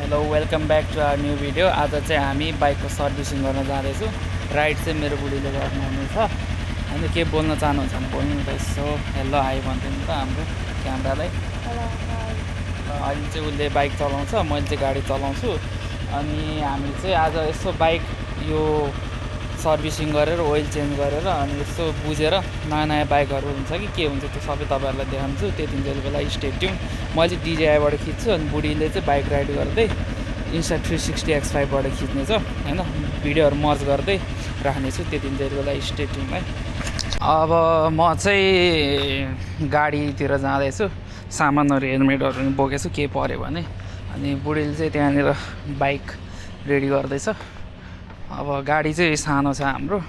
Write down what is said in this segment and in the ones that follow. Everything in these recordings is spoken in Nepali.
Hello welcome back to our new video. आज चाहिँ हामी बाइकको सर्भिसिङ गर्न जाँदैछौँ। राइड चाहिँ मेरो बुढीले गर्नुहुनेछ। अनि के बोल्न चाहनुहुन्छ भने बोल्नु त यसो हेलो हाई भन्थ्यो नि त हाम्रो क्यामेरालाई। अहिले चाहिँ उसले बाइक चलाउँछ, मैले चाहिँ गाडी चलाउँछु। अनि हामी चाहिँ आज यसो बाइक यो सर्भिसिङ गरेर ओइल चेन्ज गरेर अनि यसो बुझेर नयाँ नयाँ बाइकहरू हुन्छ कि के हुन्छ त्यो सबै तपाईँहरूलाई देखाउँछु। त्यतिन्जेलको लागि स्टे ट्युन। मैले DJIबाट खिच्छु अनि बुढीले चाहिँ बाइक राइड गर्दै Insta360 X5बाट खिच्नेछ हैन। भिडियोहरू मर्ज गर्दै राख्नेछु। त्यतिन्जेलको लागि स्टे ट्युन है। अब म चाहिँ गाडीतिर जाँदैछु। सामानहरू हेलमेटहरू पनि बोकेछु के पर्यो भने। अनि बुढीले चाहिँ त्यहाँनिर बाइक रेडी गर्दैछ। अब गाडी चाहिँ सानो छ हाम्रो,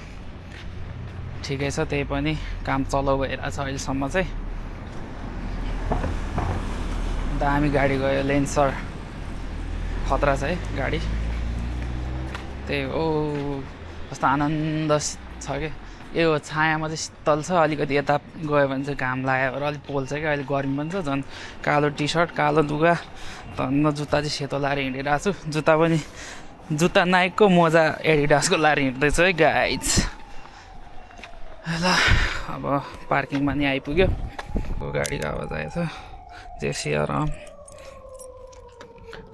ठिकै छ। त्यही पनि काम चलाउ भइरहेको छ अहिलेसम्म चाहिँ। दामी गाडी गयो, लेन्सर खतरा छ है गाडी। त्यही हो, कस्तो आनन्द छ क्या। यो छायामा चाहिँ शीतल छ। अलिकति यता गयो भने चाहिँ घाम लाग्यो भने अलिक पोल्छ क्या। अहिले गर्मी पनि छ झन्। कालो टी सर्ट, कालो लुगा, धन्न जुत्ता चाहिँ सेतो लाएर हिँडिरहेको छु। जुत्ता नाइकको, मोजा एडिडासको लाएर हिँड्दैछु है गाइज। ल अब पार्किङमा नि आइपुग्यो। गाडीको आवाज आएछ। जेसी आराम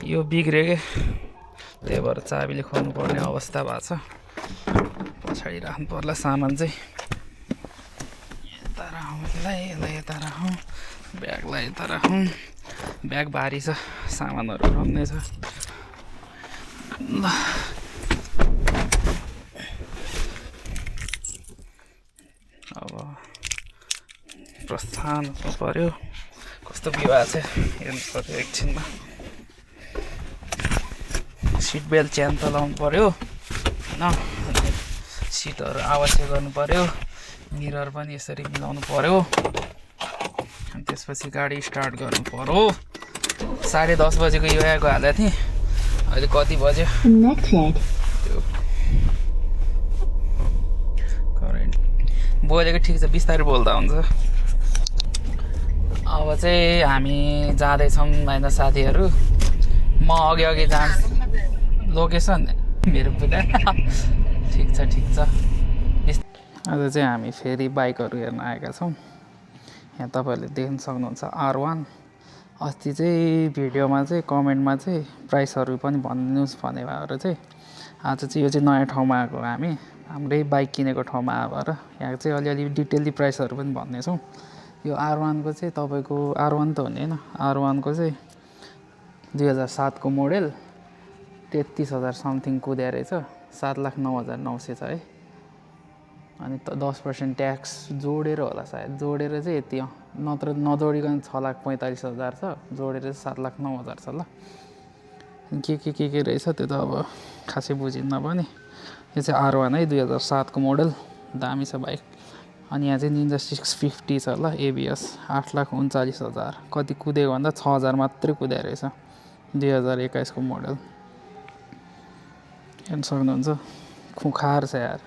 यो बिग्रियो क्या, त्यही भएर चाबीले खोल्नु पर्ने अवस्था भएको छ। पछाडि राख्नु पर्ला सामान चाहिँ। यता राखौँ, यता राखौँ, ब्यागलाई यता राखौँ। ब्याग भारी छ, सामानहरू रम्ने छ। ल अब प्रस्थान हुनु पर्यो। कस्तो विवाह छ हेर्नु पर्यो एकछिनमा। सिट बेल्ट च्यान त लाउनु पर्यो होइन। सिटहरू आवश्यक गर्नु पर्यो। मिरर पनि यसरी मिलाउनु पर्यो। अनि त्यसपछि गाडी स्टार्ट गर्नु पर्यो। 10:30 बजेको योयाको हालेको थिएँ। अहिले कति बज्यो? करेन्ट बोलेको ठिक छ, बिस्तारै बोल्दा हुन्छ। अब चाहिँ हामी जाँदैछौँ होइन साथीहरू। म अघि जान्छु। लोकेसन मेरो पुरा ठिक छ। आज चाहिँ हामी फेरि बाइकहरू हेर्न आएका छौँ। यहाँ तपाईँहरूले देख्न सक्नुहुन्छ R1। अस्ति चाहिँ भिडियोमा चाहिँ कमेन्टमा चाहिँ प्राइसहरू पनि भनिदिनुहोस् भने भएर चाहिँ आज चाहिँ यो चाहिँ नयाँ ठाउँमा आएको हामी, हाम्रै बाइक किनेको ठाउँमा आएर यहाँ चाहिँ अलिअलि डिटेल्ली प्राइसहरू पनि भन्नेछौँ। यो R1 को चाहिँ तपाईँको R1 त हुने होइन, R1 को चाहिँ 2007 को मोडल 33,000 समथिङ कुद्या रहेछ। 7,09,900 छ है। अनि 10% ट्याक्स जोडेर होला सायद, जोडेर चाहिँ यति हो। नत्र नजोडिकन 6,45,000 छ, जोडेर 7,09,000 छ। ल के रहेछ त्यो त अब खासै बुझिन्न पनि। यो चाहिँ R1 है, 2007 को मोडल, दामी छ बाइक। अनि यहाँ चाहिँ निन्जा 650 छ ल, ABS। 8,39,000 कति कुदेको भन्दा 6,000 मात्रै कुद्या रहेछ। 2021 को मोडल हेर्न सक्नुहुन्छ। खुखार छ यार।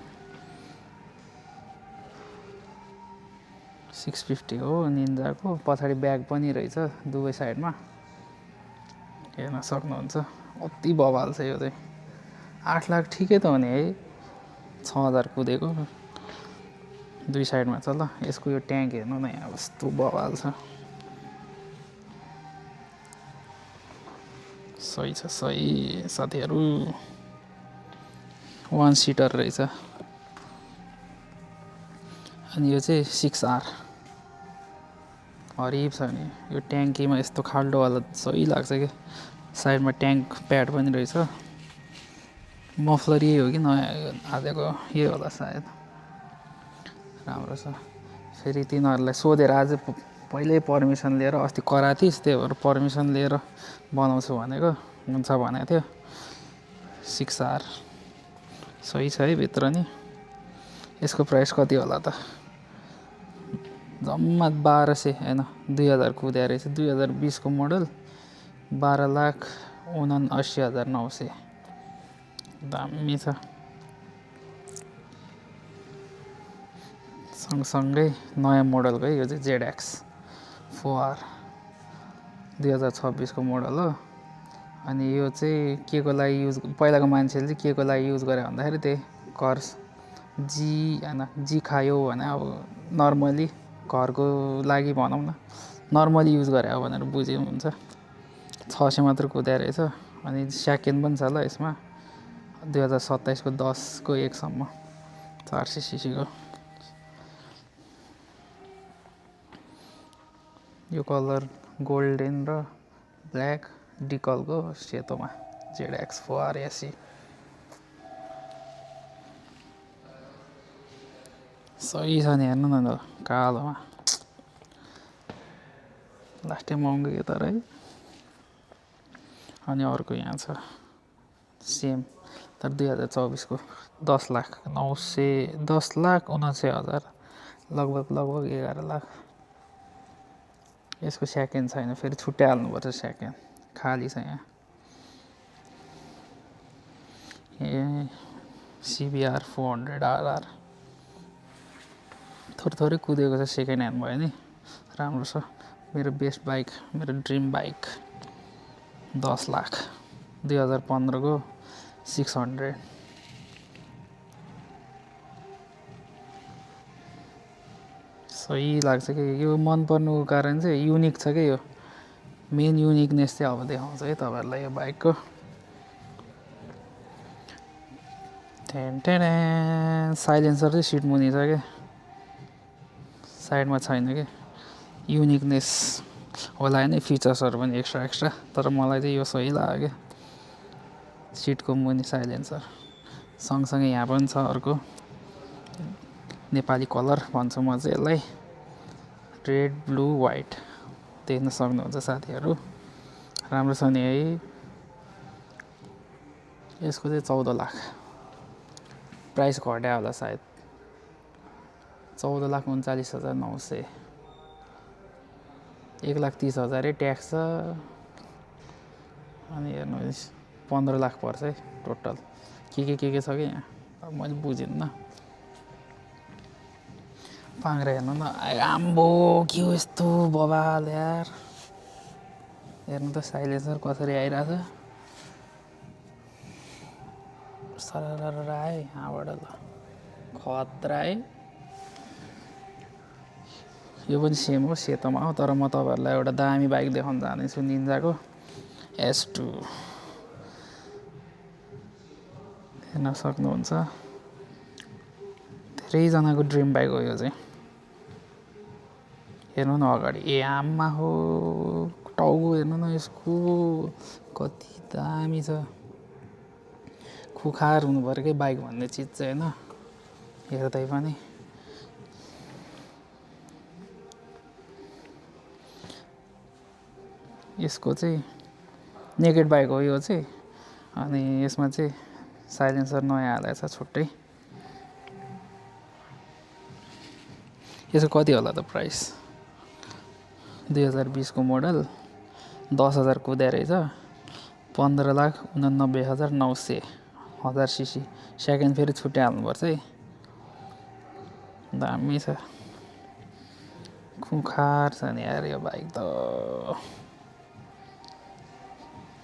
650 हो निन्जाको। पछाडि ब्याग पनि रहेछ दुवै साइडमा, हेर्न सक्नुहुन्छ। अति बवाल छ यो चाहिँ। 8 लाख ठिकै त हो नि है, 6,000 कुदेको। दुई साइडमा छ ल। यसको यो ट्याङ्क हेर्नु न यहाँ, कस्तो बवाल छ। सही छ, सही साथीहरू। 1 सिटर रहेछ। अनि यो चाहिँ 6R हरिब छ नि। यो ट्याङ्कीमा यस्तो खाल्डोवाला सही लाग्छ क्या। साइडमा ट्याङ्क प्याड पनि रहेछ। मफलर यही हो कि नयाँ हालेको यही होला सायद। राम्रो छ। फेरि तिनीहरूलाई सोधेर आज पहिल्यै पर्मिसन लिएर, अस्ति कराएको थिइस् त्यही भएर पर्मिसन लिएर बनाउँछु भनेको, हुन्छ भनेको थियो। 6R सही छ है भित्र नि। यसको प्राइस कति होला त? जम्मा 1,200 होइन 2,000 कुद्या रहेछ। 2020 को मोडल 12,79,900 दामी छ। सँगसँगै नयाँ मोडलको है, यो चाहिँ ZX 4R 2026 को मोडल हो। अनि यो चाहिँ के को लागि युज, पहिलाको मान्छेले चाहिँ के को लागि युज गरे भन्दाखेरि त्यही कर्स जी खायो भने अब नर्मली घरको लागि भनौँ न, नर्मली युज गरे हो भनेर बुझे हुन्छ। 600 मात्र कुदाइ रहेछ। अनि सेकेन्ड पनि छ ल यसमा, 2027 को 10 को 1 सम्म 400 सीसीको। यो कलर गोल्डन र ब्ल्याक डिकलको सेतोमा ZX 480। सही छ नि, हेर्नु न कालोमा। लास्टै महँगो यो तर है। अनि अर्को यहाँ छ सेम तर 2024 को 10,79,000 लगभग 11 लाख। यसको सेकेन्ड छैन, फेरि छुट्टै हाल्नुपर्छ सेकेन्ड, खाली छ यहाँ। ए CBR 400RR थोरै कुदेको छ, सेकेन्ड ह्यान्ड भयो नि, राम्रो छ। मेरो बेस्ट बाइक, मेरो ड्रिम बाइक 10 लाख 2015 को 600। सही लाग्छ कि यो मन पर्नुको कारण चाहिँ युनिक छ कि यो मेन युनिकनेस चाहिँ अब देखाउँछ है तपाईँहरूलाई यो बाइकको। साइलेन्सर चाहिँ सिट मुनि छ कि साइडमा छैन कि, युनिकनेस होला नि, फिचर्सहरू पनि एक्स्ट्रा तर मलाई चाहिँ यो सही लाग्यो क्या, सिटको मुनि साइलेन्सर। सँगसँगै यहाँ पनि छ अर्को नेपाली कलर भन्छु म चाहिँ यसलाई, रेड ब्लू वाइट, देख्न सक्नुहुन्छ साथीहरू। राम्रो छ नि है। यसको चाहिँ 14 लाख, प्राइस घट्या होला सायद, 14,39,900। 1,30,000 ट्याक्स छ। अनि हेर्नुहोस् 15 लाख पर्छ है टोटल। के छ कि यहाँ, अब मैले बुझिनँ। पाङ्ग्रा हेर्नु न, आम्बो के हो यस्तो बबाल यार। हेर्नु त साइलेन्सर कसरी आइरहेछ, सरर आयो यहाँबाट ल, खतरा है। यो पनि सेम हो, सेतोमा हो, तर म तपाईँहरूलाई एउटा दामी बाइक देखाउन जाँदैछु, निन्जाको S2। हेर्न सक्नुहुन्छ, धेरैजनाको ड्रिम बाइक हो यो चाहिँ। हेर्नु न अगाडि, ए आम्मा हो, टाउको हेर्नु न यसको कति दामी छ। खुखार हुनु पऱ्यो कि बाइक भन्ने चिज चाहिँ होइन, हेर्दै पनि। यसको चाहिँ नेकेड बाइक हो यो चाहिँ। अनि यसमा चाहिँ साइलेन्सर नयाँ हालेको छ छुट्टै। यसको कति होला त प्राइस, 2020 को मोडल, 10,000 कुदाइ रहेछ, 15,89,900, 1000 सीसी। सेकेन्ड फेरि छुट्टै हाल्नुपर्छ है, दामी छ, खुखार छ नि यार यो बाइक त।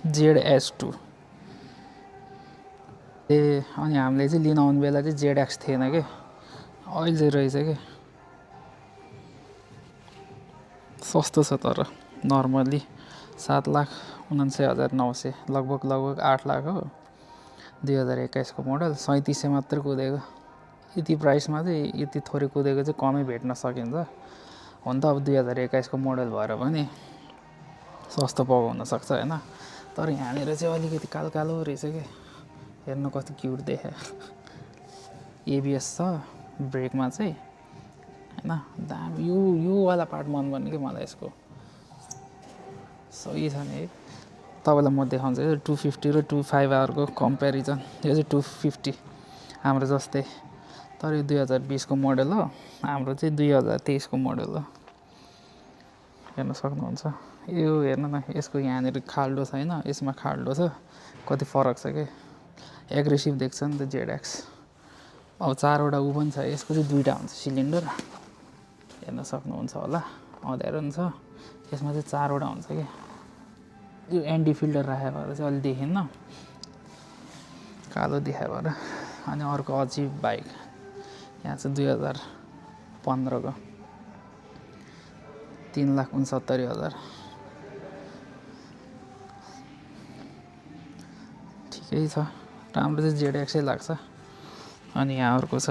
ZS2। अनि हामीले चाहिँ लिन आउने बेला चाहिँ ZX थिएन कि, अहिले चाहिँ रहेछ कि। सस्तो छ तर नर्मली 7,79,900, लगभग 8 लाख हो। 2021 को मोडल, 3700 मात्र कुदेको। यति प्राइसमा चाहिँ यति थोरै कुदेको चाहिँ कमै भेट्न सकिन्छ। हुन त अब 2021 को मोडल भएर पनि सस्तो पाउन सक्छ होइन, तर यहाँनिर चाहिँ अलिकति कालो रहेछ कि। हेर्नु कति क्युट देख्यो। ABS छ ब्रेकमा चाहिँ होइन, दामी। यो वाला पार्ट मन पर्ने कि मलाई यसको, सही छ नि है। तपाईँलाई म देखाउँछु 250 र 25R को कम्पेरिजन। यो चाहिँ 250 हाम्रो जस्तै, तर यो 2020 को मोडल हो, हाम्रो चाहिँ 2023 को मोडल हो। हेर्न सक्नुहुन्छ। यो हेर्नु न, यसको यहाँनिर खाल्डो छैन, यसमा खाल्डो छ, कति फरक छ कि। एग्रेसिभ देख्छ नि त ZX। अब 4वटा ऊ पनि छ, यसको चाहिँ 2टा हुन्छ सिलिन्डर, हेर्न सक्नुहुन्छ होला, अँध्यारो नि छ। यसमा चाहिँ 4वटा हुन्छ कि, यो एन्टी फिल्टर राखेको भएर चाहिँ अलि देखिन्न, कालो देखायो भएर। अनि अर्को अजिब बाइक यहाँ चाहिँ 2015 को 3,69,000। ठिकै छ, राम्रो चाहिँ ZX लाग्छ। अनि यहाँ अर्को छ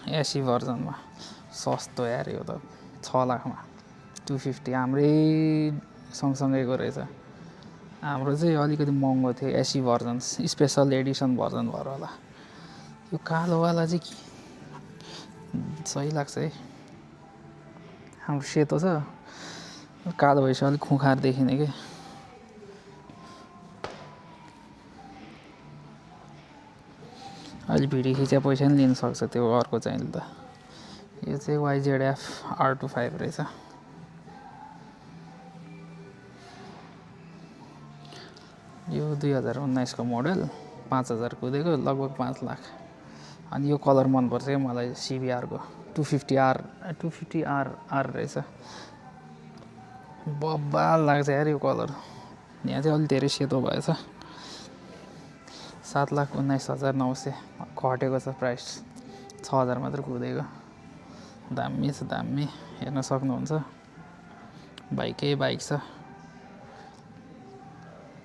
एसी भर्जनमा, सस्तो यार यो त 6 लाखमा 250। हाम्रै सँगसँगैको रहेछ। हाम्रो चाहिँ अलिकति महँगो थियो AC version, special Edison version भएर होला। यो कालोवाला चाहिँ सही लाग्छ है। हाम्रो सेतो छ, कालो भएपछि अलिक खुखार देखिने कि। अलि भिडियो खिच्या पैसा पनि लिन सक्छ त्यो अर्को चाहिँ त। यो चाहिँ YZF R25 रहेछ। यो 2019 को मोडल, 5,000 कुदेको, लगभग 5 लाख। अनि यो कलर मनपर्छ क्या मलाई, CBR को 250R रहेछ। बब्बाल लाग्छ यार यो कलर। यहाँ चाहिँ अलिक धेरै सेतो भएछ। 7,19,900 घटेको छ प्राइस, 6,000 मात्र कुदेको। दामी छ, दामी, हेर्न सक्नुहुन्छ। बाइकै बाइक छ।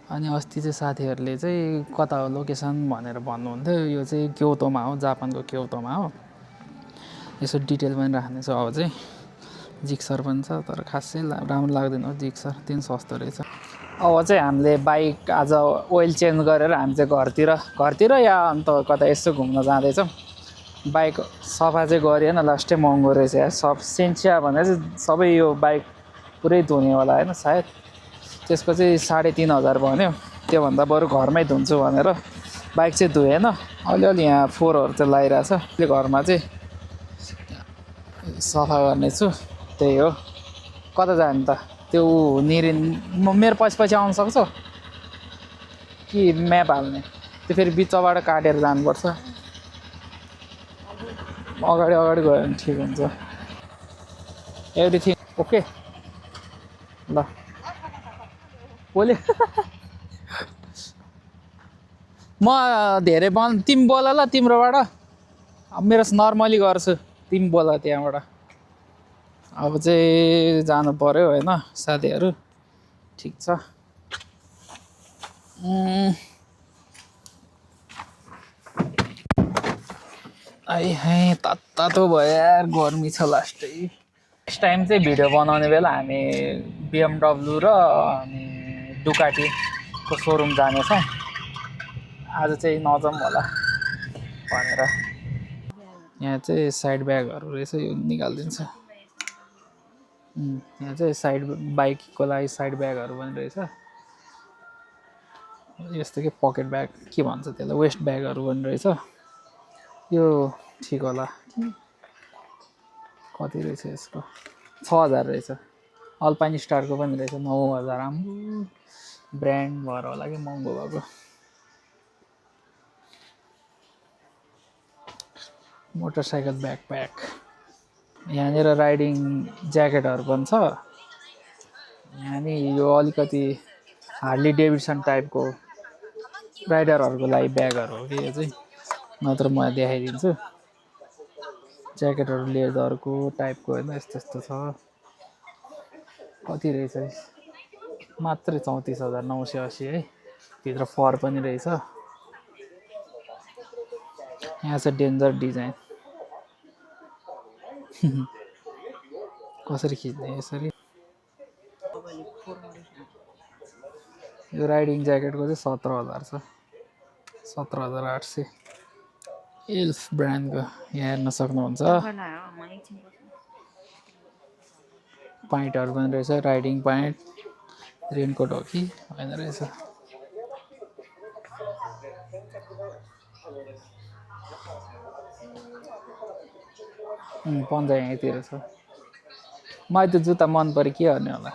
अनि अस्ति चाहिँ साथीहरूले चाहिँ कता हो लोकेसन भनेर भन्नुहुन्थ्यो। यो चाहिँ क्योतोमा हो, जापानको क्योतोमा हो। यसो डिटेल पनि राख्नेछु। अब चाहिँ जिक्सर पनि छ, तर खासै राम्रो लाग्दैन हो जिक्सर, दिन सस्तो रहेछ। अब चाहिँ हामीले बाइक आज ओइल चेन्ज गरेर हामी चाहिँ घरतिर या अन्त कता यसो घुम्न जाँदैछौँ। बाइक सफा चाहिँ गरिएन, लास्टै महँगो रहेछ यार। सब सेन्सिया भनेर चाहिँ सबै यो बाइक पुरै धुनेवाला होइन सायद, त्यसको चाहिँ 3,500 भन्यो। त्योभन्दा बरु घरमै धुन्छु भनेर बाइक चाहिँ धुएन। अलिअलि यहाँ फोहोरहरू चाहिँ लगाइरहेछ। त्यो घरमा चाहिँ सफा गर्नेछु, त्यही हो। कता जाने त? त्यो निरिन मेरो पछि आउन सक्छ कि म्याप हाल्ने? त्यो फेरि बिचबाट काटेर जानुपर्छ। अगाडि गयो भने ठिक हुन्छ। एभ्रिथिङ ओके ल बोले। म धेरै तिमी बोल ल तिम्रोबाट। अब मेरो नर्मली गर्छु, तिमी बोल त्यहाँबाट। अब चाहिँ जानु पर्यो होइन साथीहरू, ठिक छ। है तातो भयो यार, गर्मी छ लास्टै। नेक्स्ट टाइम चाहिँ भिडियो बनाउने बेला हामी BMW र अनि डुकाटीको सोरुम जानेछौँ। आज चाहिँ नजाउँ होला भनेर। यहाँ चाहिँ साइड ब्यागहरू रहेछ, यो निकालिदिन्छ। यहाँ चाहिँ साइड बाइकको लागि साइड ब्यागहरू पनि रहेछ। यस्तो के पकेट ब्याग के भन्छ त्यसलाई, वेस्ट ब्यागहरू पनि रहेछ। यो ठिक होला। कति रहेछ यसको? 6,000 रहेछ। अल्पाइन स्टारको पनि रहेछ 9,000। राम्रो ब्रान्ड भएर होला कि महँगो भएको। मोटरसाइकल ब्याकप्याक, यहाँनिर राइडिङ ज्याकेटहरू पनि छ। यहाँ नि यो अलिकति हार्ली डेभिडसन टाइपको राइडरहरूको लागि ब्यागहरू हो कि यो चाहिँ, नत्र म देखाइदिन्छु। ज्याकेटहरू लेदरको टाइपको होइन, यस्तो यस्तो छ। कति रहेछ मात्रै 34,980 है। भित्र फर पनि रहेछ। यहाँ छ डेन्जर डिजाइन। कसरी खिच्ने यसरी? यो राइडिङ ज्याकेटको चाहिँ 17,000 छ, 17,800। एल्फ ब्रान्डको यहाँ हेर्न सक्नुहुन्छ। प्यान्टहरू पनि रहेछ, राइडिङ प्यान्ट। रेनकोट हो कि होइन रहेछ। पन्जा यहीँतिर छ। मलाई त्यो जुत्ता मन पऱ्यो, के गर्ने होला।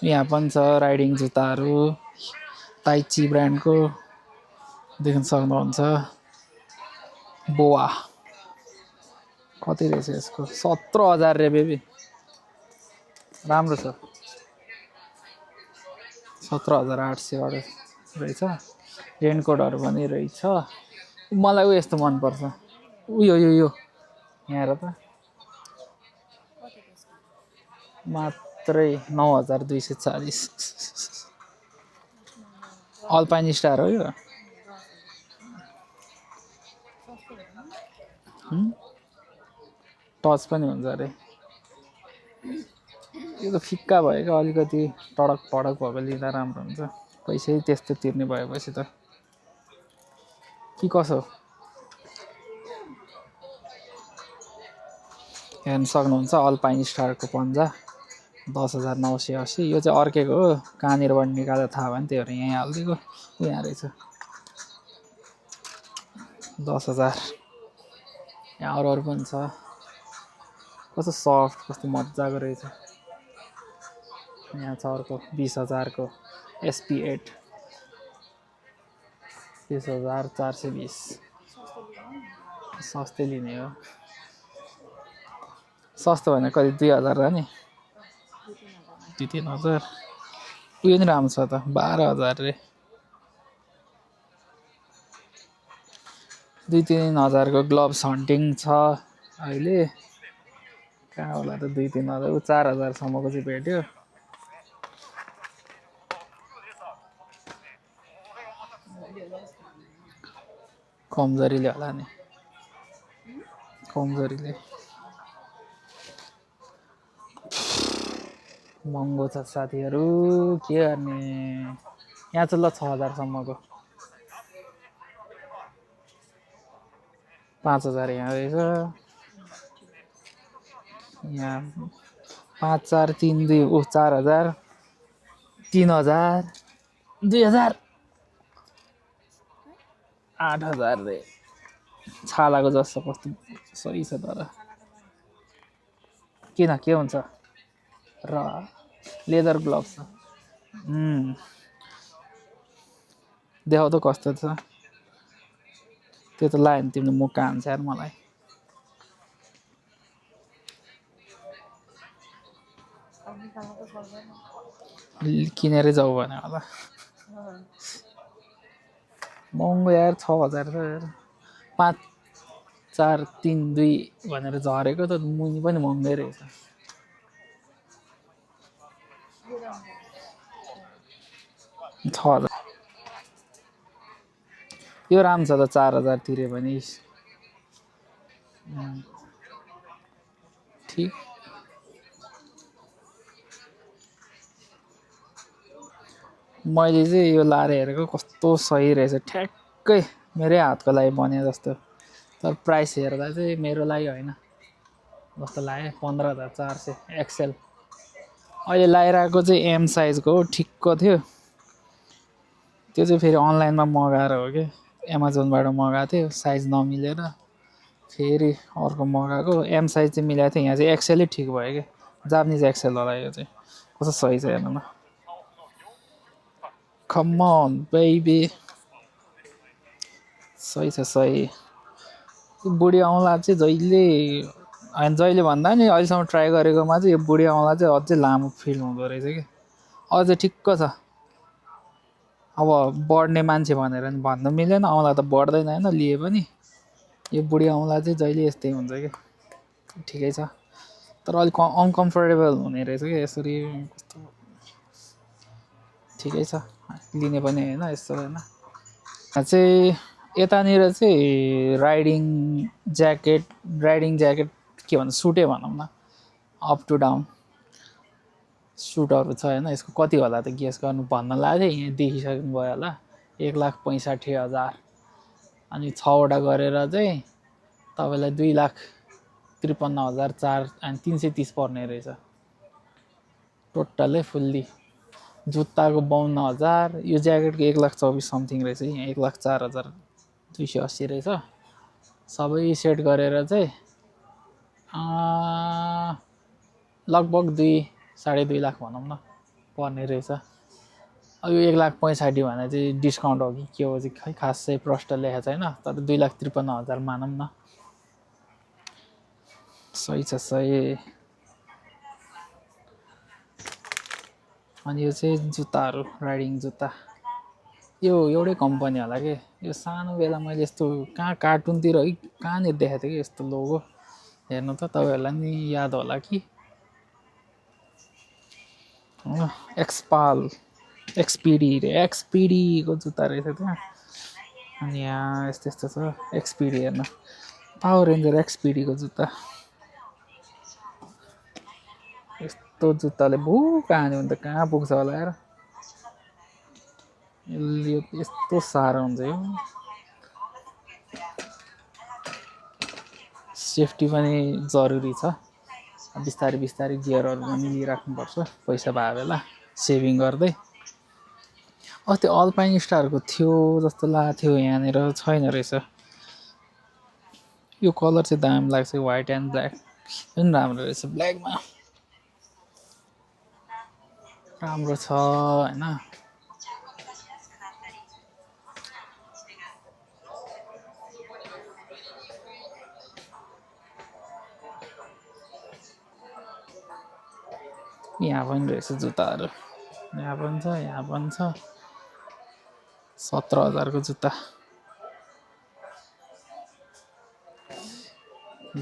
यहाँ पनि छ राइडिङ जुत्ताहरू, ताइची ब्रान्डको देख्न सक्नुहुन्छ। बोआ कति रहेछ यसको? 17,000 रे बेबी। राम्रो छ। 17,800 रहेछ। रेनकोटहरू पनि रहेछ। मलाई यस्तो मनपर्छ। यो यहाँ हेर त मात्रै 9,240। अल्पाइन स्टार हो यो। टच पनि हुन्छ अरे। यो त फिक्का भयो क्या, अलिकति टडक भएको लिँदा राम्रो हुन्छ। पैसै त्यस्तो तिर्ने भएपछि त कि कसो हेर्न सक्नुहुन्छ। अल्पाइन स्टारको पन्जा 10,980। यो चाहिँ अर्केको हो, कहाँनिरबाट निकालेर थाहा भयो नि, त्योहरू यहीँ हालिदिएको। यहाँ रहेछ 10,000। यहाँ अरू पनि छ। कस्तो सफ्ट, कस्तो मजाको रहेछ। यहाँ छ अर्को 20,000 को SP8 20,420। सस्तै लिने हो। सस्तो भने कति 2,000 र नि 2-3,000। उयो नि राम्रो छ त 12,000 रे। 2-3,000 को ग्लोभ्स हन्टिङ छ अहिले। कहाँ होला त 2-3,000 4,000 सम्मको चाहिँ भेट्यो। कमजोरीले होला नि, कमजोरीले। महँगो छ साथीहरू, के गर्ने। यहाँ चाहिँ ल 6,000 सम्मको। 5,000 यहाँ रहेछ। यहाँ 5,432 4,000 3,000 2,000 8,000 रे। छालाको जस्तो कस्तो सही छ तर किन के हुन्छ र लेदर ग्लोभ्स छ। देखाउ त कस्तो छ। त्यो त लायो भने तिम्रो मुख हान्छ यार मलाई। किनेरै जाऊ भने होला। महँगो यार 6,000 छ यार। 5,432 भनेर झरेको त मुनि पनि महँगै रहेछ। यो राम्रो छ त 4,000 तिर्यो भने ठिक। मैले चाहिँ यो लाएर हेरेको कस्तो सही रहेछ, ठ्याक्कै मेरै हातको लागि बने जस्तो। तर प्राइस हेर्दा चाहिँ मेरो लागि होइन जस्तो लाग्यो। 15,400 एक्सेल। अहिले लगाइरहेको चाहिँ एम साइजको हो, ठिक्क थियो। त्यो चाहिँ फेरि अनलाइनमा मगाएर हो कि, एमाजोनबाट मगाएको थियो, साइज नमिलेर फेरि अर्को मगाएको। एम साइज चाहिँ मिलाएको थियो, यहाँ चाहिँ एक्सेलै ठिक भयो कि। जापानिज एक्सेल होला यो चाहिँ। कस्तो सही छ हेर्नु न। कम अन बेबी, सही छ सही। बुढी औँला चाहिँ जहिले भन्दा नि अहिलेसम्म ट्राई गरेकोमा चाहिँ यो बुढी औँला चाहिँ अझै लामो फिल हुँदो रहेछ कि। अझै ठिक्क छ। अब बढ्ने मान्छे भनेर नि भन्न मिलेन, औँला त बढ्दैन होइन लिए पनि। यो बुढी औँला चाहिँ जहिले यस्तै हुन्छ कि, ठिकै छ। तर अलिक अनकम्फर्टेबल हुने रहेछ कि यसरी। कस्तो ठिकै छ, लिने पनि होइन यस्तो होइन। चाहिँ यतानिर चाहिँ राइडिङ ज्याकेट के भन्छ, सुटै भनौँ न, अप टु डाउन सुटहरू छ होइन। यसको कति होला त गेस गर्नु भन्न लाग्यो। यहाँ देखिसक्नु भयो होला। 1,65,000 अनि 6वटा गरेर चाहिँ तपाईँलाई 2,53,430 पर्ने रहेछ टोटलै फुल्ली। जुत्ताको 52,000। यो ज्याकेटको 1,24,000 समथिङ रहेछ। यहाँ 1,04,280 रहेछ। सबै सेट गरेर चाहिँ लगभग 2-2.5 लाख भनौँ न पर्ने रहेछ। अब यो 1,65,000 भने चाहिँ डिस्काउन्ट हो कि के हो चाहिँ खै खासै प्रष्ट लेखेको छैन। तर 2,53,000 मानौँ न। सही छ सही। अनि यो चाहिँ जुत्ताहरू राइडिङ जुत्ता यो एउटै कम्पनी होला कि यो सानो बेला मैले यस्तो कहाँ कार्टुनतिर है कहाँनिर देखाएको थिएँ कि यस्तो लोगो हेर्नु त तपाईँहरूलाई नि याद होला कि एक्सपाल एक्सपिडीको जुत्ता रहेछ त्यहाँ अनि यहाँ यस्तो यस्तो छ एक्सपिडी हेर्नु पावर रेन्जर एक्सपिडीको जुत्ता यस्तो जुत्ताले कहाँ हान्यो भने त कहाँ पुग्छ होला यार यो यस्तो साह्रो हुन्छ यो सेफ्टी पनि जरुरी छ बिस्तारै बिस्तारै गियरहरू पनि लिइराख्नुपर्छ पैसा भए बेला सेभिङ गर्दै त्यो अल्पाइन स्टारको थियो जस्तो लागेको थियो यहाँनिर छैन रहेछ यो कलर चाहिँ दामी लाग्छ व्हाइट एन्ड ब्ल्याक पनि राम्रो रहेछ ब्ल्याकमा राम्रो छ हैन यहाँ पनि रहेछ जुत्ताहरू यहाँ पनि छ 17,000 को जुत्ता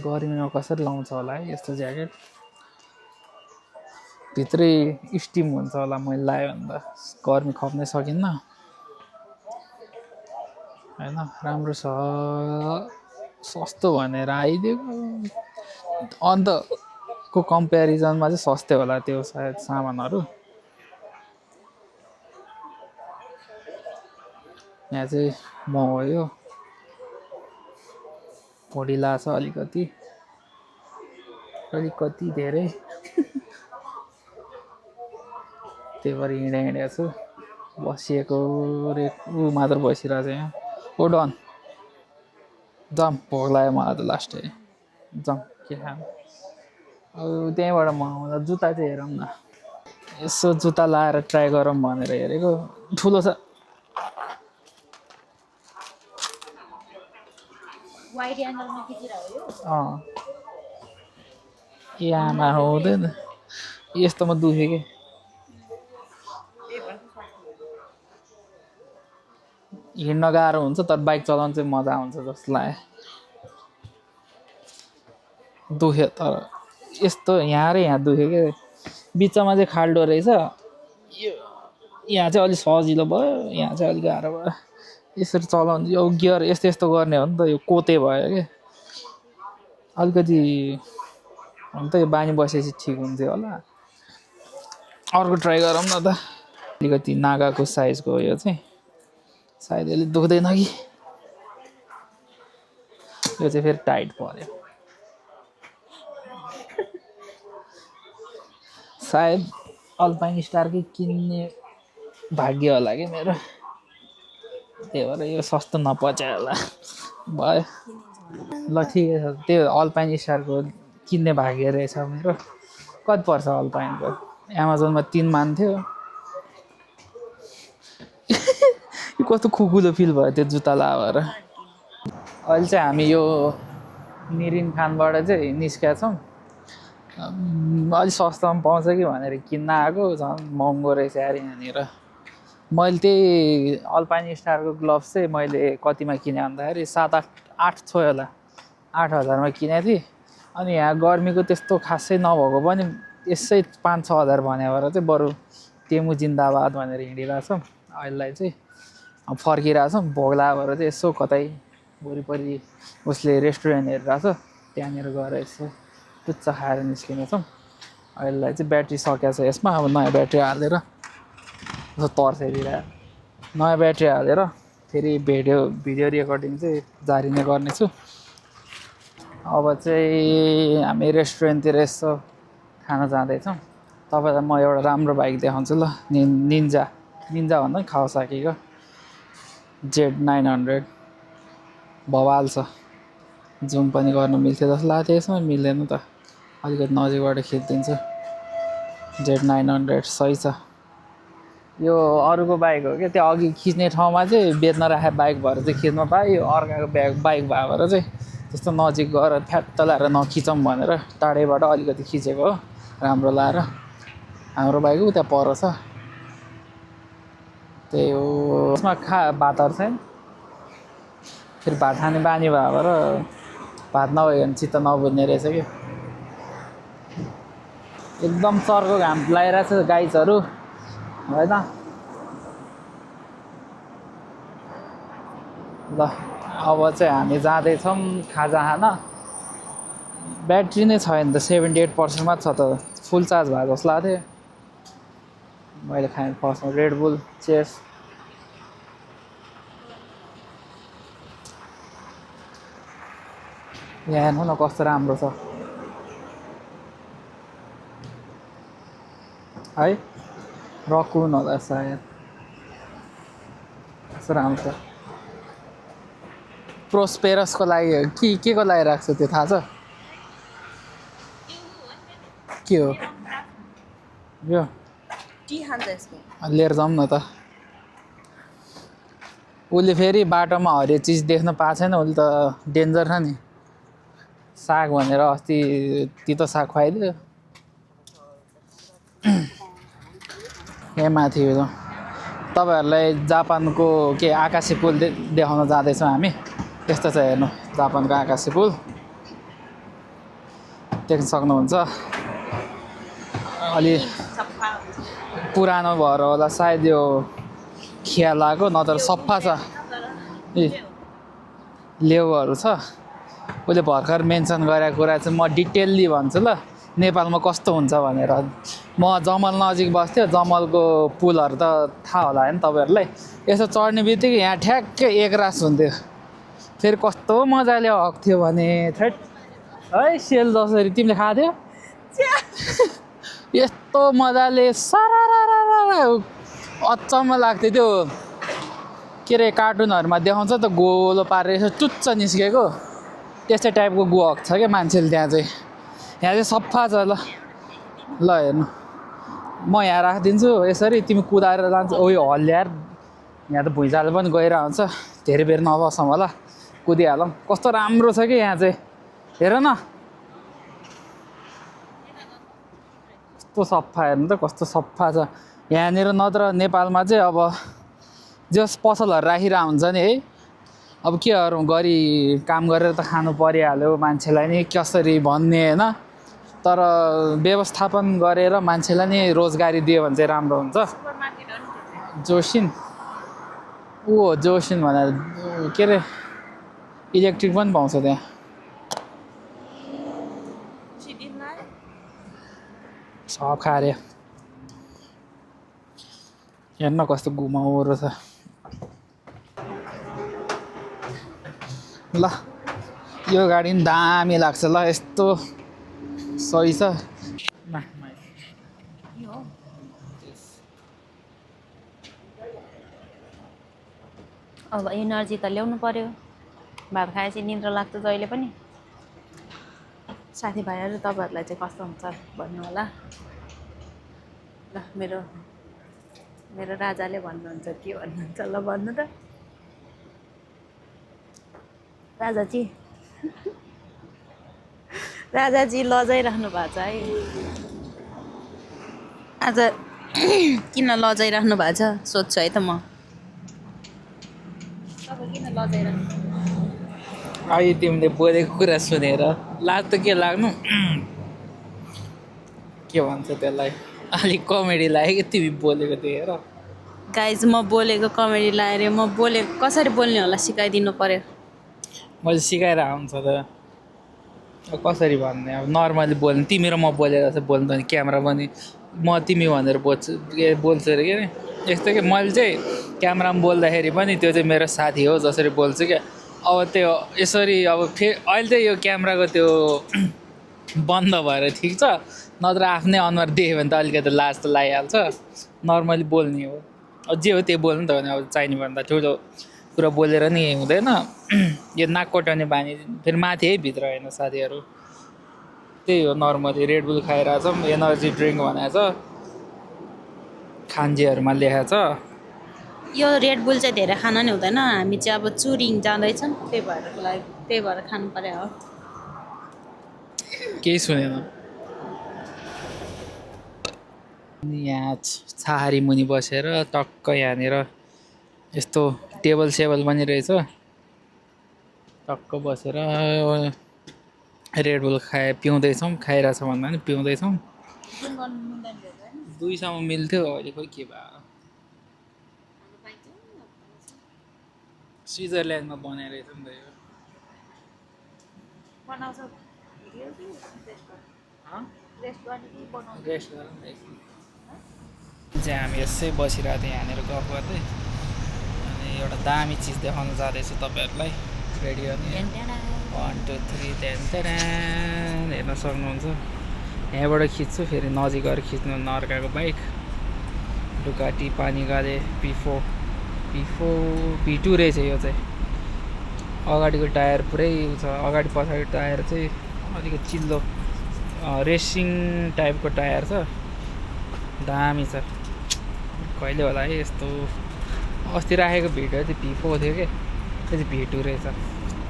गर्मीमा कसरी लाउँछ होला है यस्तो ज्याकेट भित्रै स्टिम हुन्छ होला मैले लायो भने त गर्मी खप्नै सकिन्न हैन राम्रो छ सस्तो भनेर आइदिएको अन्त को कम्प्यारिजनमा चाहिँ सस्तै होला त्यो सायद सामानहरू यहाँ चाहिँ म हो यो भोडिला छ अलिकति धेरै त्यही भएर हिँडेको छु बसिएको रे ऊ मात्र बसिरहेको छ यहाँ ओ डन जम भोक लाग्यो मलाई त लास्टै जम के खाम अब त्यहीँबाट मगाउँदा जुत्ता चाहिँ हेरौँ न यसो जुत्ता लाएर ट्राई गरौँ भनेर हेरेको ठुलो छ आमा हुँदैन यस्तोमा दुख्यो कि हिँड्न गाह्रो हुन्छ तर बाइक चलाउनु चाहिँ मजा आउँछ जस्तो लाग्यो दुख्यो तर यस्तो यहाँ र यहाँ दुख्यो कि बिचमा चाहिँ खाल्डो रहेछ यो यहाँ चाहिँ अलिक सजिलो भयो यहाँ चाहिँ अलिक गाह्रो भयो यसरी चलाउनु यो गियर यस्तो गर्ने हो नि त यो कोते भयो कि अलिकति हुन त यो बानी बसेपछि ठिक हुन्थ्यो होला अर्को ट्राई गरौँ न त अलिकति नागाको साइजको यो चाहिँ सायद यसले दुख्दैन कि यो चाहिँ फेरि टाइट पर्यो सायद अल्पाइन स्टारकै किन्ने भाग्य होला कि मेरो त्यही भएर यो सस्तो नपचायो होला भयो ल ठिकै छ त्यो अल्पाइन स्टारको किन्ने भाग्य रहेछ मेरो कति पर्छ अल्पाइनको एमाजोनमा 3 मान्थ्यो कस्तो खुकुलो फिल भयो त्यो जुत्ता लगाएर अहिले चाहिँ हामी यो निरिन खानबाट चाहिँ निस्केका छौँ अलिक सस्तोमा पाउँछ कि भनेर किन्न आएको झन् महँगो रहेछ यार यहाँनिर मैले त्यही अल्पाइन स्टारको ग्लोभ्स चाहिँ मैले कतिमा किने भन्दाखेरि 7-8 छोयो होला 8,000मा किनेको थिएँ अनि यहाँ गर्मीको त्यस्तो खासै नभएको पनि यसै 5-6 हजार भने भएर चाहिँ बरु टेमु जिन्दाबाद भनेर हिँडिरहेछौँ अहिलेलाई चाहिँ फर्किरहेछौँ भोक लाग्यो भएर चाहिँ यसो कतै वरिपरि उसले रेस्टुरेन्ट हेरिरहेछ त्यहाँनिर गएर यसो टुच्चा खाएर निस्किनेछौँ अहिलेलाई चाहिँ ब्याट्री सकिएको छ यसमा अब नयाँ ब्याट्री हालेर यसो तर्साइदिएर नयाँ ब्याट्री हालेर फेरि भिडियो रेकर्डिङ चाहिँ जारी नै गर्नेछु अब चाहिँ हामी रेस्टुरेन्टतिर यसो खान जाँदैछौँ तपाईँलाई म एउटा राम्रो बाइक देखाउँछु ल निन्जा भन्दा पनि कावासाकीको Z900 बवाल छ जुम पनि गर्नु मिल्थ्यो जस्तो लाग्थ्यो यसमा मिल्दैन त अलिकति नजिकबाट खिचिदिन्छ Z900 सही छ यो अरूको बाइक हो क्या त्यो अघि खिच्ने ठाउँमा चाहिँ बेच्न राखेको बाइक भएर चाहिँ खिच्न पायो यो अर्काको बाइक भएर चाहिँ त्यस्तो नजिक गएर फ्याट्ट लाएर नखिचौँ भनेर टाढैबाट अलिकति खिचेको हो राम्रो लाएर हाम्रो बाइक उता पर छ त्यही हो यसमा भातहरू छैन फेरि भात खाने बानी भएर भात नभयो भने चित्त नबुझ्ने रहेछ कि एकदम चर्को घाम लगाइरहेको छ गाइजहरू होइन ल अब चाहिँ हामी जाँदैछौँ खाजा खान ब्याट्री नै छैन त 78% मात्र छ त फुल चार्ज भएको जस्तो लाग्थ्यो मैले खाएँ फर्स्टमा रेड बुल चेस यहाँ हेर्नु न कस्तो राम्रो छ है रकुन होला सायद कस्तो राम्रो छ प्रोस्पेरसको लागि के को लागि राख्छ त्यो थाहा छ के हो यो लिएर जाउँ न त उसले फेरि बाटोमा हरियो चिज देख्न पाएको छैन उसले त डेन्जर छ नि साग भनेर अस्ति तितो साग खुवाइदियो यहाँ माथि तपाईँहरूलाई जापानको के आकाशे पुल देखाउन जाँदैछौँ हामी यस्तो छ हेर्नु जापानको आकाशे पुल देख्न सक्नुहुन्छ अलि पुरानो भएर होला सायद यो खिया लाग्यो नत्र सफा छ ए लेउहरू छ उसले भर्खर मेन्सन गरेको कुरा चाहिँ म डिटेल्ली भन्छु ल नेपालमा कस्तो हुन्छ भनेर म जमल नजिक बस्थ्यो जमलको पुलहरू त थाहा होला होइन तपाईँहरूलाई यसो चढ्ने बित्तिकै यहाँ ठ्याक्कै एकरास हुन्थ्यो फेरि कस्तो मजाले हक्थ्यो भने थ्रेट है सेल जसरी तिमीले खाथ्यौ यस्तो मजाले सारारारा अचम्म लाग्थ्यो त्यो के अरे कार्टुनहरूमा देखाउँछ त गोलो पारेर यसो चुच्च निस्केको त्यस्तै टाइपको गुहक छ क्या मान्छेले त्यहाँ चाहिँ यहाँ चाहिँ सफा छ ल हेर्नु म यहाँ राखिदिन्छु यसरी तिमी कुदाएर जान्छ उयो हल्ल्याएर यहाँ त भुइँचालो पनि गइरहेको हुन्छ धेरै बेर नबसौँ होला कुदिहालौँ कस्तो राम्रो छ कि यहाँ चाहिँ हेर न कस्तो सफा हेर्नु त कस्तो सफा छ यहाँनिर नत्र नेपालमा चाहिँ अब जस पसलहरू राखिरहेको हुन्छ नि है अब केहरू गरी काम गरेर त खानु परिहाल्यो मान्छेलाई नि कसरी भन्ने होइन तर व्यवस्थापन गरेर मान्छेलाई नि रोजगारी दियो भने चाहिँ राम्रो हुन्छ जोसिन ऊ हो जोसिन भनेर के अरे इलेक्ट्रिक पनि पाउँछ त्यहाँ सब खारे हेर्न कस्तो घुमाउरो छ ल यो गाडी पनि दामी लाग्छ ल यस्तो सही छ अब एनर्जी त ल्याउनु पर्यो भात खाएपछि निद्रा लाग्छ जहिले पनि साथीभाइहरू तपाईँहरूलाई चाहिँ कस्तो हुन्छ भन्नु होला ल मेरो राजाले भन्नुहुन्छ के भन्नुहुन्छ ल भन्नु त राजाजी लजाइराख्नु भएको छ है आज किन लजाइराख्नु भएको छ सोध्छु है त म तपाईँ किन लजाइराख्नु अहिले तिमीले बोलेको कुरा सुनेर लाज त के लाग्नु के भन्छ त्यसलाई अलिक कमेडी लाग्यो कि तिमी बोलेको त्यो हेर गाइज म बोलेको कमेडी लाग्यो म बोलेको कसरी बोल्ने होला सिकाइदिनु पर्यो मैले सिकाएर आउँछ त अब कसरी भन्ने अब नर्मली बोल्ने तिमी र म बोलेर चाहिँ बोल्नु भने क्यामेरा पनि म तिमी भनेर बोल्छु अरे के अरे यस्तो कि मैले चाहिँ क्यामेरामा बोल्दाखेरि पनि त्यो चाहिँ मेरो साथी हो जसरी बोल्छु क्या अब त्यो यसरी अब फेरि अहिले चाहिँ यो क्यामेराको त्यो बन्द भएर ठिक छ नत्र आफ्नै अनुहार देख्यो भने त अलिकति लाज त लागिहाल्छ नर्मली बोल्ने हो अब जे हो त्यो बोल्नु त भने अब चाहिने भन्दा ठुलो कुरा बोलेर नि हुँदैन यो नाक कोट्याउने बानी फेरि माथि है भित्र होइन साथीहरू त्यही हो नर्मली रेड बुल खाइरहेछ एनर्जी ड्रिङ्क भनेको छ खान्जीहरूमा लेखाएको छ यो रेड बुल चाहिँ धेरै खान नि हुँदैन हामी चाहिँ अब चुरिङ जाँदैछौँ त्यही भएर खानु पर्यो हो केही सुनेन यहाँ छहारी मुनि बसेर टक्क यहाँनिर यस्तो टेबल सेबल पनि रहेछ टक्क बसेर रेड बुल पिउँदैछौँ खाइरहेछ भन्दा पनि पिउँदैछौँ 2 सम्म मिल्थ्यो अहिले खोइ के भयो स्विजरल्यान्डमा बनाएर रहेछ नि त यो रेस्ट गरौँ न एकछिन चाहिँ हामी यसै बसिरहेको थियौँ यहाँनिर गफ गर्दै अनि एउटा दामी चिज देखाउन जाँदैछु तपाईँहरूलाई रेडी गर्ने 1 2 3 हेर्न सक्नुहुन्छ यहाँबाट खिच्छु फेरि नजिक गएर खिच्नु अर्काको बाइक डुकाटी पानी गाले P2 रहेछ यो चाहिँ अगाडिको टायर पुरै छ अगाडि पछाडि टायर चाहिँ अलिकति चिल्लो रेसिङ टाइपको टायर छ दामी छ कहिले होला है यस्तो अस्ति राखेको भिडियो चाहिँ P4 थियो कि त्यो चाहिँ P2 रहेछ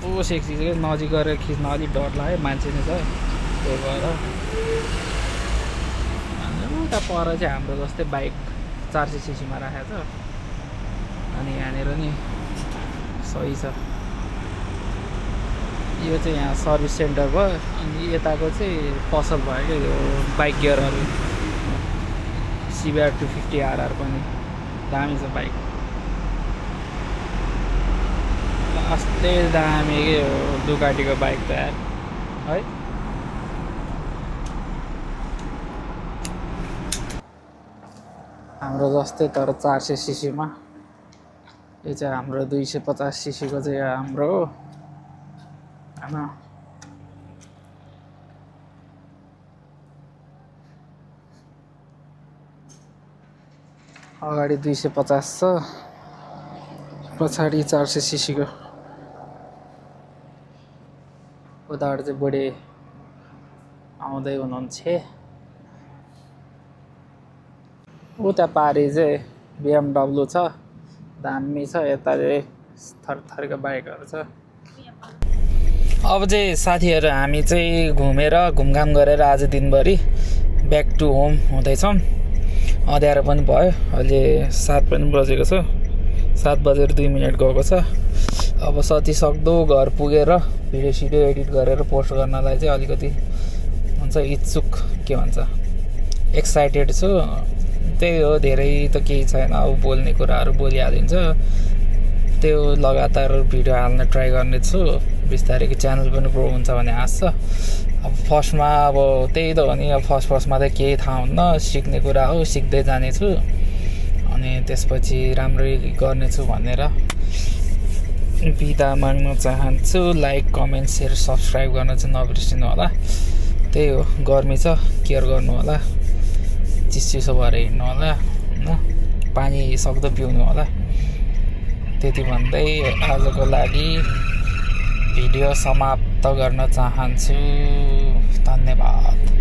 ओ सेक्सी चाहिँ नजिक गएर खिच्न अलिक डर लाग्यो मान्छे नै छ त्यही भएर उता पर चाहिँ हाम्रो जस्तै बाइक 400cc मा राखेको छ अनि यहाँनिर नि सही छ यो चाहिँ यहाँ सर्भिस सेन्टर भयो अनि यताको चाहिँ पसल भयो क्या यो बाइक गियरहरू CBR 250RR पनि दामी छ बाइक अस्ति दामी के हो डुकाटीको बाइक त यार है हाम्रो जस्तै तर 400cc मा यो चाहिँ हाम्रो 250cc को चाहिँ हाम्रो हो हैन अगाडि 250 छ पछाडि 400cc को उताबाट चाहिँ बढी आउँदै हुनुहुन्छ उता पारि चाहिँ BMW छ दामी छ यता चाहिँ थरथरको बाइकहरू छ अब चाहिँ साथीहरू हामी चाहिँ घुमेर घुमघाम गरेर आज दिनभरि ब्याक टु होम हुँदैछौँ अँध्यारो पनि भयो अहिले 7 पनि बजेको छ 7 बजेर 2 मिनट गएको छ अब सति सक्दो घर पुगेर भिडियो सिडियो एडिट गरेर पोस्ट गर्नलाई चाहिँ अलिकति हुन्छ इच्छुक के भन्छ एक्साइटेड छु त्यही हो धेरै त केही छैन अब बोल्ने कुराहरू बोलिहालिन्छ त्यो लगातार भिडियो हाल्न ट्राई गर्ने छु बिस्तारै च्यानल पनि ग्रो हुन्छ भन्ने आश छ अब फर्स्टमा अब त्यही त हो नि अब फर्स्टमा त केही थाहा हुन्न सिक्ने कुरा हो सिक्दै जानेछु अनि त्यसपछि राम्ररी गर्नेछु भनेर बिदा माग्न चाहन्छु लाइक कमेन्ट सेयर सब्सक्राइब गर्न चाहिँ नबिर्सिनु होला त्यही हो गर्मी छ केयर गर्नु होला चिसो भएर हिँड्नु होला हैन पानी सक्दो पिउनु होला त्यति भन्दै आजको लागि भिडियो समाप्त गर्न चाहन्छु धन्यवाद।